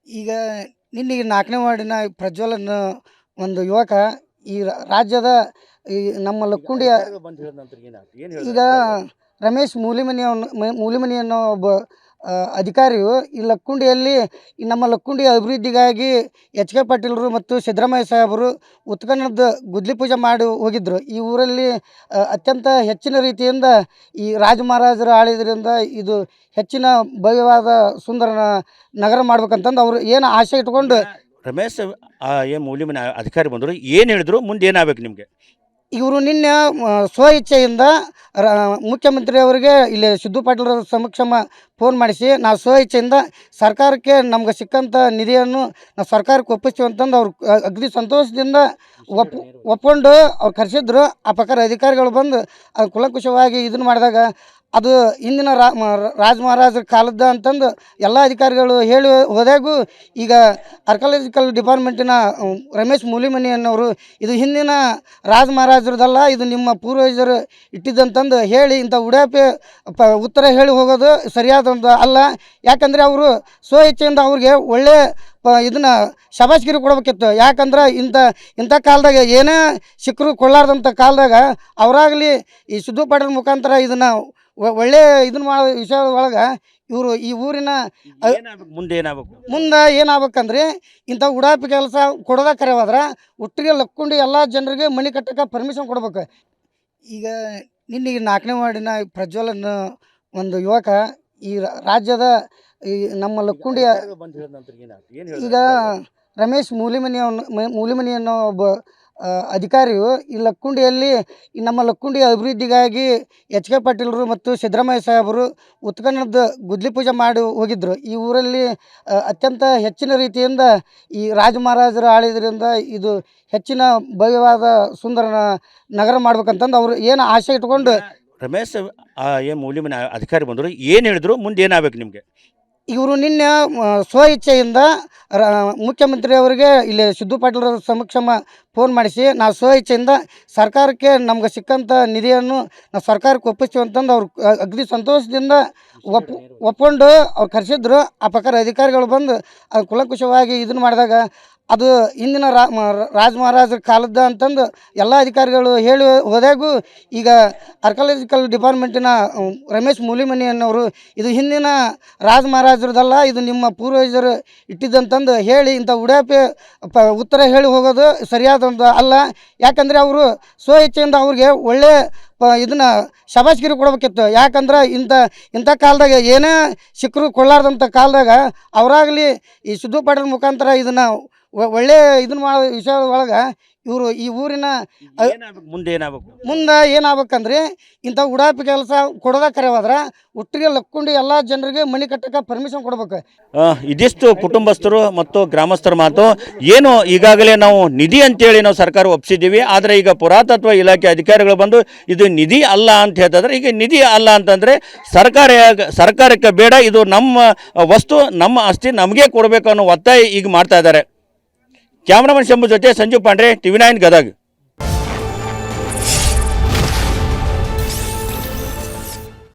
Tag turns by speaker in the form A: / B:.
A: ಈಗ ನಿನ್ನೆ 4ನೇ ವಾರ್ಡಿನ ಪ್ರಜ್ವಲನ್ ಒಂದು ಯುವಕ ಈ ರಾಜ್ಯದ ಈ ನಮ್ಮ ಲಕ್ಕುಂಡಿಯ
B: ಬಂದು ಹೇಳಿದ ನಂತರ ಏನು
A: ಈಗ ರಮೇಶ್ ಮೂಲಿಮನಿ ಅನ್ನೋ ಒಬ್ಬ ಅಧಿಕಾರಿಯು ಈ ಲಕ್ಕುಂಡಿಯಲ್ಲಿ ಈ ನಮ್ಮ ಲಕ್ಕುಂಡಿಯ ಅಭಿವೃದ್ಧಿಗಾಗಿ ಎಚ್ ಕೆ ಪಾಟೀಲರು ಮತ್ತು ಸಿದ್ದರಾಮಯ್ಯ ಸಾಹೇಬರು ಉತ್ಖನದ ಗುದ್ಲಿ ಪೂಜೆ ಮಾಡಿ ಹೋಗಿದ್ದರು. ಈ ಊರಲ್ಲಿ ಅತ್ಯಂತ ಹೆಚ್ಚಿನ ರೀತಿಯಿಂದ ಈ ರಾಜ ಮಹಾರಾಜರು ಆಳಿದ್ರಿಂದ ಇದು ಹೆಚ್ಚಿನ ಭವ್ಯವಾದ ಸುಂದರ ನಗರ ಮಾಡ್ಬೇಕಂತಂದು ಅವರು ಏನು ಆಸೆ ಇಟ್ಕೊಂಡು
B: ರಮೇಶ್ ಏನು ಮೂಲಿಮನಿ ಅಧಿಕಾರಿ ಬಂದರು, ಏನು ಹೇಳಿದ್ರು, ಮುಂದೆ ಏನಾಗಬೇಕು ನಿಮಗೆ?
A: ಇವರು ನಿನ್ನೆ ಸ್ವ ಇಚ್ಛೆಯಿಂದ ಮುಖ್ಯಮಂತ್ರಿ ಅವರಿಗೆ ಇಲ್ಲಿ ಸಿದ್ದು ಪಾಟೀಲ್ ಸಮಕ್ಷಮ ಫೋನ್ ಮಾಡಿಸಿ ನಾವು ಸ್ವ ಇಚ್ಛೆಯಿಂದ ಸರ್ಕಾರಕ್ಕೆ ನಮ್ಗೆ ಸಿಕ್ಕಂಥ ನಿಧಿಯನ್ನು ನಾವು ಸರ್ಕಾರಕ್ಕೆ ಒಪ್ಪಿಸ್ತೀವಿ ಅಂತಂದು ಅವ್ರು ಅಗದಿ ಸಂತೋಷದಿಂದ ಒಪ್ಕೊಂಡು ಅವ್ರು ಕರೆಸಿದ್ರು. ಆ ಪ್ರಕಾರ ಅಧಿಕಾರಿಗಳು ಬಂದು ಅದು ಕುಲಂಕುಷವಾಗಿ ಇದನ್ನು ಮಾಡಿದಾಗ ಅದು ಹಿಂದಿನ ರಾಜ ಮಹಾರಾಜರ ಕಾಲದ ಅಂತಂದು ಎಲ್ಲ ಅಧಿಕಾರಿಗಳು ಹೇಳಿ ಹೋದಾಗೂ ಈಗ ಆರ್ಕಾಲಜಿಕಲ್ ಡಿಪಾರ್ಟ್ಮೆಂಟಿನ ರಮೇಶ್ ಮೂಲಿಮನಿ ಅನ್ನೋರು ಇದು ಹಿಂದಿನ ರಾಜ ಮಹಾರಾಜರದಲ್ಲ, ಇದು ನಿಮ್ಮ ಪೂರ್ವಜರು ಇಟ್ಟಿದ್ದಂತಂದು ಹೇಳಿ ಇಂಥ ಉಡಾಪೆ ಉತ್ತರ ಹೇಳಿ ಹೋಗೋದು ಸರಿಯಾದಂಥ ಅಲ್ಲ. ಯಾಕಂದರೆ ಅವರು ಸ್ವ ಇಚ್ಛೆಯಿಂದ ಅವ್ರಿಗೆ ಒಳ್ಳೆ ಇದನ್ನು ಶಬಾಷ್ಗಿರಿ ಕೊಡ್ಬೇಕಿತ್ತು. ಯಾಕಂದ್ರೆ ಇಂಥ ಕಾಲದಾಗ ಏನೇ ಸಿಕ್ಕರು ಕೊಳ್ಳಾರ್ದಂಥ ಕಾಲದಾಗ ಅವರಾಗಲಿ ಈ ಸಿದ್ದು ಪಾಟೀಲ್ ಮುಖಾಂತರ ಇದನ್ನು ಒಳ್ಳೆ ಇದನ್ನು ಮಾಡೋ ವಿಷಯ ಒಳಗೆ ಇವರು ಈ ಊರಿನ
B: ಮುಂದೆ
A: ಏನಾಗ್ಬೇಕಂದ್ರೆ ಇಂಥ ಉಡಾಪಿ ಕೆಲಸ ಕೊಡೋದ ಕರೆವಾದ್ರೆ ಒಟ್ಟಿಗೆ ಲಕ್ಕೊಂಡು ಎಲ್ಲ ಜನರಿಗೆ ಮನೆ ಕಟ್ಟಕ್ಕೆ ಪರ್ಮಿಷನ್ ಕೊಡ್ಬೇಕು. ಈಗ ನಿನ್ನೆ 4ನೇ ವಾರ್ಡಿನ ಪ್ರಜ್ವಲನ್ ಒಂದು ಯುವಕ ಈ ರಾಜ್ಯದ ಈ ನಮ್ಮ ಲಕ್ಕುಂಡಿಯ
B: ಬಂದು ಹೇಳಿದ ನಂತರ
A: ಈಗ ರಮೇಶ್ ಮೂಲಿಮನಿ ಅನ್ನೋ ಒಬ್ಬ ಅಧಿಕಾರಿಯು ಈ ಲಕ್ಕುಂಡಿಯಲ್ಲಿ ಈ ನಮ್ಮ ಲಕ್ಕುಂಡಿಯ ಅಭಿವೃದ್ಧಿಗಾಗಿ ಎಚ್ ಕೆ ಪಾಟೀಲರು ಮತ್ತು ಸಿದ್ದರಾಮಯ್ಯ ಸಾಹೇಬರು ಉತ್ಖನದ ಗುದ್ಲಿ ಪೂಜೆ ಮಾಡಿ ಹೋಗಿದ್ದರು. ಈ ಊರಲ್ಲಿ ಅತ್ಯಂತ ಹೆಚ್ಚಿನ ರೀತಿಯಿಂದ ಈ ರಾಜ ಮಹಾರಾಜರು ಆಳಿದ್ರಿಂದ ಇದು ಹೆಚ್ಚಿನ ಭವ್ಯವಾದ ಸುಂದರ ನಗರ ಮಾಡ್ಬೇಕಂತಂದು ಅವರು ಏನು ಆಸೆ ಇಟ್ಕೊಂಡು
B: ರಮೇಶ್ ಏನು ಮೂಲಿಮನಿ ಅಧಿಕಾರಿ ಬಂದರು, ಏನು ಹೇಳಿದ್ರು, ಮುಂದೆ ಏನಾಗಬೇಕು ನಿಮಗೆ?
A: ಇವರು ನಿನ್ನೆ ಸ್ವ ಇಚ್ಛೆಯಿಂದ ಮುಖ್ಯಮಂತ್ರಿ ಅವರಿಗೆ ಇಲ್ಲಿ ಸಿದ್ದು ಪಾಟೀಲ್ ಸಮಕ್ಷಮ ಫೋನ್ ಮಾಡಿಸಿ ನಾವು ಸ್ವ ಇಚ್ಛೆಯಿಂದ ಸರ್ಕಾರಕ್ಕೆ ನಮ್ಗೆ ಸಿಕ್ಕಂಥ ನಿಧಿಯನ್ನು ನಾವು ಸರ್ಕಾರಕ್ಕೆ ಒಪ್ಪಿಸ್ತೀವಿ ಅಂತಂದು ಅವ್ರು ಅಗದಿ ಸಂತೋಷದಿಂದ ಒಪ್ಕೊಂಡು ಅವ್ರು ಕರೆಸಿದ್ರು. ಆ ಪ್ರಕಾರ ಅಧಿಕಾರಿಗಳು ಬಂದು ಅದು ಕುಲಂಕುಷವಾಗಿ ಇದನ್ನು ಮಾಡಿದಾಗ ಅದು ಹಿಂದಿನ ರಾಜ ಮಹಾರಾಜರ ಕಾಲದ ಅಂತಂದು ಎಲ್ಲ ಅಧಿಕಾರಿಗಳು ಹೇಳಿ ಹೋದಾಗೂ ಈಗ ಆರ್ಕಾಲಜಿಕಲ್ ಡಿಪಾರ್ಟ್ಮೆಂಟಿನ ರಮೇಶ್ ಮೂಲಿಮನಿ ಅನ್ನೋರು ಇದು ಹಿಂದಿನ ರಾಜ ಮಹಾರಾಜರದಲ್ಲ, ಇದು ನಿಮ್ಮ ಪೂರ್ವಜರು ಇಟ್ಟಿದ್ದಂತಂದು ಹೇಳಿ ಇಂಥ ಉಡಾಪೆ ಉತ್ತರ ಹೇಳಿ ಹೋಗೋದು ಸರಿಯಾದಂಥ ಅಲ್ಲ. ಯಾಕಂದರೆ ಅವರು ಸ್ವ ಇಚ್ಛೆಯಿಂದ ಅವ್ರಿಗೆ ಒಳ್ಳೆ ಇದನ್ನು ಶಬಾಷ್ಗಿರಿ ಕೊಡ್ಬೇಕಿತ್ತು. ಯಾಕಂದ್ರೆ ಇಂಥ ಕಾಲದಾಗ ಏನೇ ಸಿಕ್ಕರು ಕೊಳ್ಳಾರ್ದಂಥ ಕಾಲದಾಗ ಅವರಾಗಲಿ ಈ ಸಿದ್ದು ಪಾಟೀಲ್ ಮುಖಾಂತರ ಇದನ್ನು ಒಳ್ಳೆ ಇದನ್ನು ಮಾಡೋ ವಿಷಯ ಒಳಗೆ ಇವರು ಈ ಊರಿನ
B: ಮುಂದೆ
A: ಏನಾಗ್ಬೇಕಂದ್ರೆ ಇಂಥ ಉಡಾಪಿ ಕೆಲಸ ಕೊಡೋದ ಕರೆವಾದ್ರೆ ಒಟ್ಟಿಗೆ ಲಕ್ಕೊಂಡು ಎಲ್ಲ ಜನರಿಗೆ ಮನೆ ಕಟ್ಟಕ್ಕೆ ಪರ್ಮಿಷನ್ ಕೊಡ್ಬೇಕು.
B: ಇದಿಷ್ಟು ಕುಟುಂಬಸ್ಥರು ಮತ್ತು ಗ್ರಾಮಸ್ಥರ ಮಾತು. ಏನು ಈಗಾಗಲೇ ನಾವು ನಿಧಿ ಅಂತೇಳಿ ನಾವು ಸರ್ಕಾರ ಒಪ್ಪಿಸಿದ್ದೀವಿ, ಆದರೆ ಈಗ ಪುರಾತತ್ವ ಇಲಾಖೆ ಅಧಿಕಾರಿಗಳು ಬಂದು ಇದು ನಿಧಿ ಅಲ್ಲ ಅಂತ ಹೇಳ್ತಿದ್ರೆ, ಈಗ ನಿಧಿ ಅಲ್ಲ ಅಂತಂದರೆ ಸರ್ಕಾರಕ್ಕೆ ಬೇಡ, ಇದು ನಮ್ಮ ವಸ್ತು, ನಮ್ಮ ಆಸ್ತಿ ನಮಗೆ ಕೊಡಬೇಕು ಅನ್ನೋ ಒತ್ತಾಯ ಈಗ ಮಾಡ್ತಾ ಇದ್ದಾರೆ. ಕ್ಯಾಮ್ರಾಮನ್ ಶಂಭು ಜೊತೆ ಸಂಜೀವ್ ಪಾಂಡ್ರೆ, TV9 ಗದಗ.